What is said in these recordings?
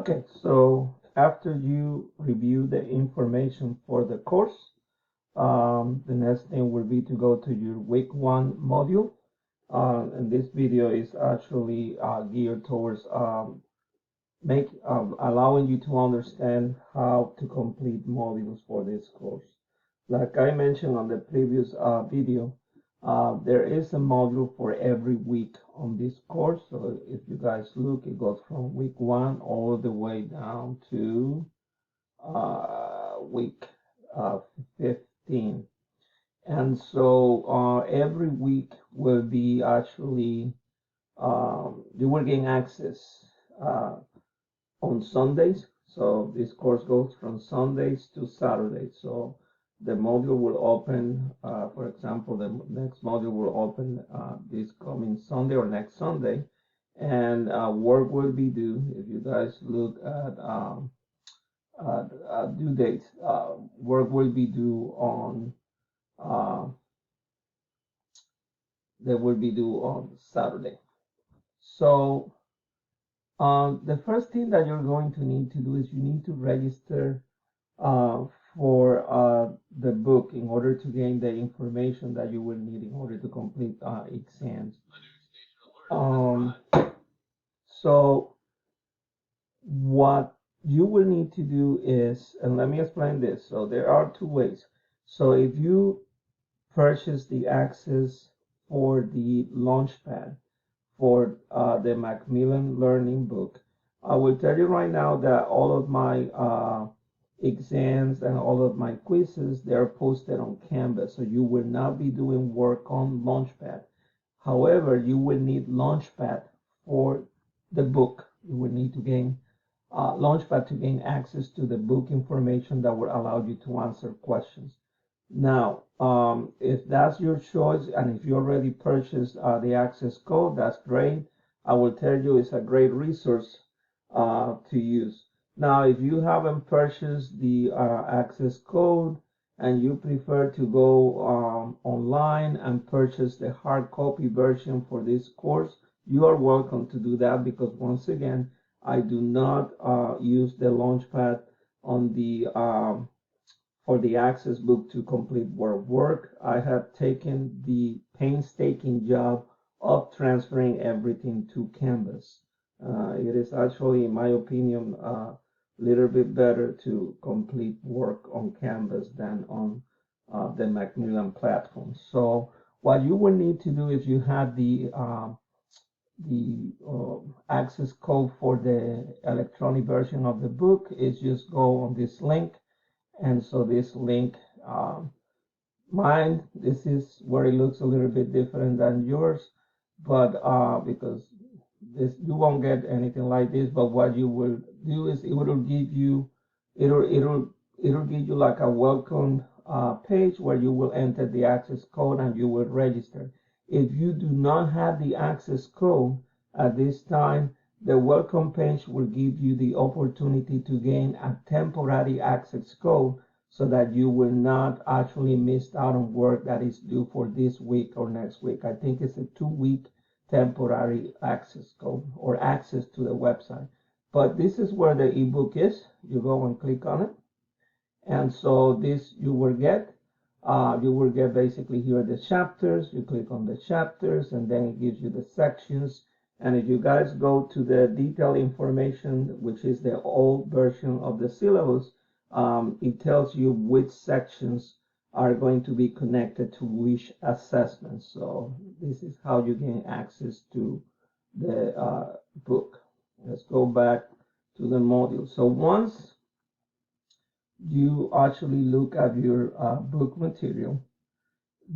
Okay, so after you review the information for the course, the next thing will be to go to your week one module. And this video is actually geared towards allowing you to understand how to complete modules for this course. Like I mentioned on the previous video, there is a module for every week on this course. So if you guys look, it goes from week one all the way down to week uh, 15. And so every week will be actually, you will gain access on Sundays. So this course goes from Sundays to Saturdays. So the module will open, for example, the next module will open this coming Sunday or next Sunday. And work will be due, if you guys look at due dates, work will be due on, uh, they will be due on Saturday. So the first thing that you're going to need to do is you need to register uh, for the book in order to gain the information that you will need in order to complete exams. Um, so what you will need to do is, and let me explain this. So there are two ways. So if you purchase the access for the Launchpad for the Macmillan Learning Book, I will tell you right now that all of my exams and all of my quizzes, they're posted on Canvas. So you will not be doing work on Launchpad. However, you will need Launchpad for the book. You will need to gain Launchpad to gain access to the book information that will allow you to answer questions. Now, if that's your choice, and if you already purchased the access code, that's great. I will tell you it's a great resource to use. Now, if you haven't purchased the access code and you prefer to go online and purchase the hard copy version for this course, you are welcome to do that, because once again, I do not use the Launchpad on the for the access book to complete work. I have taken the painstaking job of transferring everything to Canvas. It is actually, in my opinion, a little bit better to complete work on Canvas than on the Macmillan platform. So what you will need to do if you have the access code for the electronic version of the book is just go on this link. And so this link, mine, this is where it looks a little bit different than yours, but because this, you won't get anything like this. But what you will do is it will give you, it'll give you like a welcome page where you will enter the access code and you will register. If you do not have the access code at this time, the welcome page will give you the opportunity to gain a temporary access code so that you will not actually miss out on work that is due for this week or next week. I think it's a 2-week temporary access code or access to the website. But this is where the ebook is. You go and click on it. And so this you will get basically here the chapters. You click on the chapters and then it gives you the sections. And if you guys go to the detailed information, which is the old version of the syllabus, it tells you which sections are going to be connected to which assessment. So this is how you gain access to the book. Let's go back to the module. So once you actually look at your book material,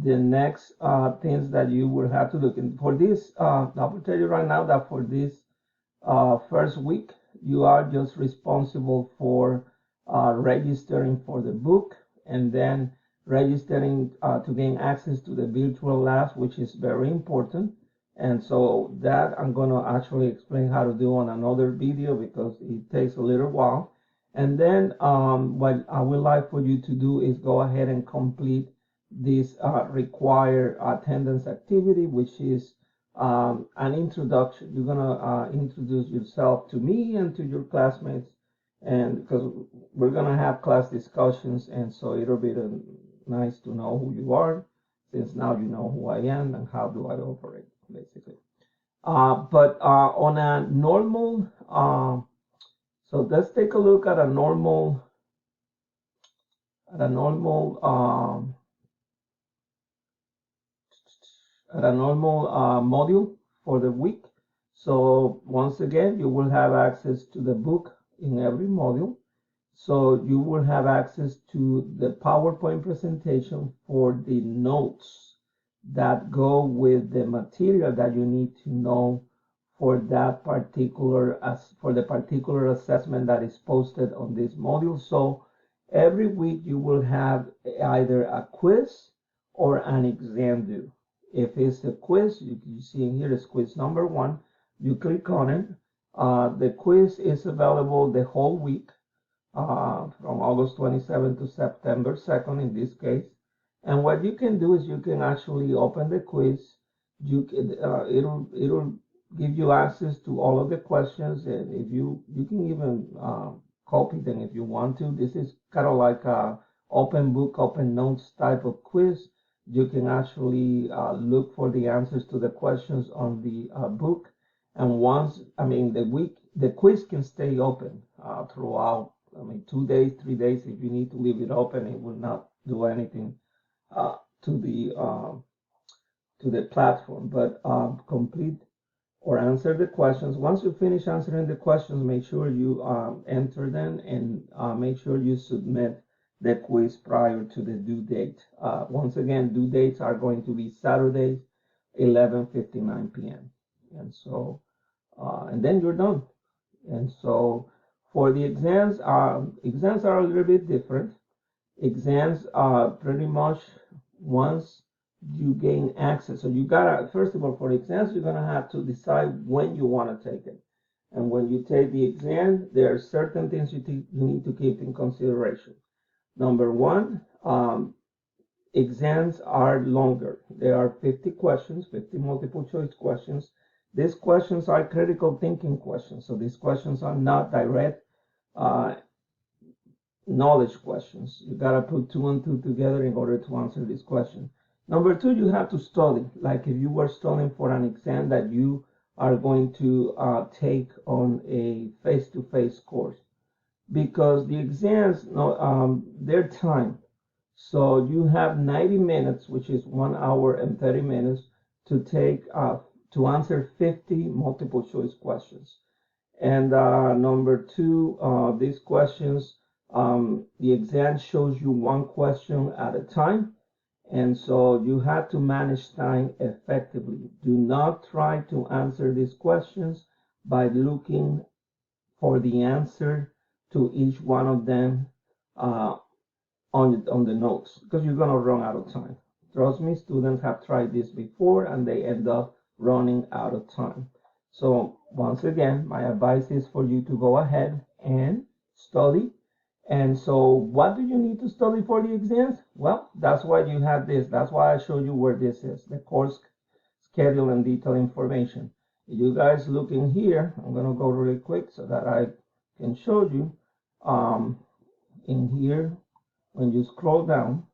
the next things that you will have to look in for this, I will tell you right now that for this first week, you are just responsible for registering for the book and then registering to gain access to the virtual labs, which is very important. And so that I'm going to actually explain how to do on another video because it takes a little while. And then what I would like for you to do is go ahead and complete this required attendance activity, which is an introduction. You're gonna introduce yourself to me and to your classmates, and because we're gonna have class discussions, and so it'll be nice to know who you are, since now you know who I am and how do I operate, basically. But on a normal, so let's take a look at a normal, at a normal, module for the week. So once again, you will have access to the book in every module. So you will have access to the PowerPoint presentation for the notes that go with the material that you need to know for that particular, for the particular assessment that is posted on this module. So every week you will have either a quiz or an exam due. If it's a quiz, you see here is quiz number 1. You click on it. The quiz is available the whole week, from August 27th to September 2nd in this case. And what you can do is you can actually open the quiz. You can, it'll give you access to all of the questions, and if you can even copy them if you want to. This is kind of like a open book, open notes type of quiz. You can actually look for the answers to the questions on the book. And once, the quiz can stay open throughout. 2 days, 3 days. If you need to leave it open, it will not do anything to the platform. But complete or answer the questions. Once you finish answering the questions, make sure you enter them, and make sure you submit the quiz prior to the due date. Once again, due dates are going to be Saturdays, 11:59 p.m. And so, and then you're done. And so, for the exams, exams are a little bit different. Exams are pretty much once you gain access. So you gotta, first of all, for exams, you're gonna have to decide when you want to take it. And when you take the exam, there are certain things you need to keep in consideration. Number one, exams are longer. There are 50 questions, 50 multiple choice questions. These questions are critical thinking questions. So these questions are not direct knowledge questions. You gotta put 2 and 2 together in order to answer this question. Number 2, you have to study. Like if you were studying for an exam that you are going to take on a face-to-face course, because the exams, they're timed. So you have 90 minutes, which is 1 hour and 30 minutes, to take to answer 50 multiple choice questions. And number 2, these questions, the exam shows you 1 question at a time, and so you have to manage time effectively. Do not try to answer these questions by looking for the answer to each one of them on the notes, because you're going to run out of time. Trust me, students have tried this before and they end up running out of time. So once again, my advice is for you to go ahead and study. And so what do you need to study for the exams? Well, that's why you have this. That's why I showed you where this is, the course schedule and detail information. If you guys look in here, I'm going to go really quick so that I can show you. In here, when you scroll down,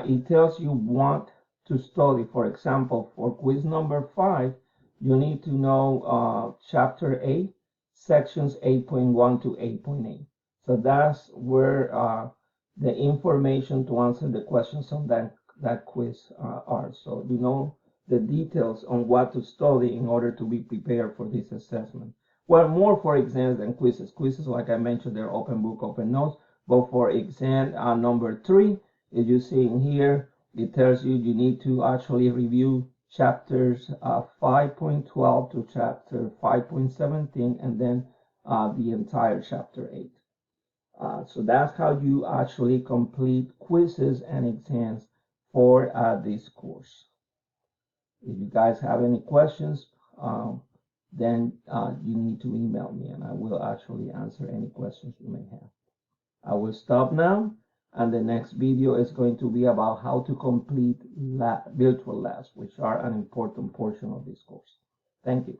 it tells you what to study. For example, for quiz number 5, you need to know chapter 8, sections 8.1 to 8.8. So that's where the information to answer the questions on that quiz are. So you know the details on what to study in order to be prepared for this assessment. Well, more for exams than quizzes. Quizzes, like I mentioned, they're open book, open notes. But for exam number 3, as you see in here, it tells you you need to actually review chapters 5.12 to chapter 5.17, and then the entire chapter 8. So that's how you actually complete quizzes and exams for this course. If you guys have any questions, then you need to email me and I will actually answer any questions you may have. I will stop now. And the next video is going to be about how to complete virtual labs, which are an important portion of this course. Thank you.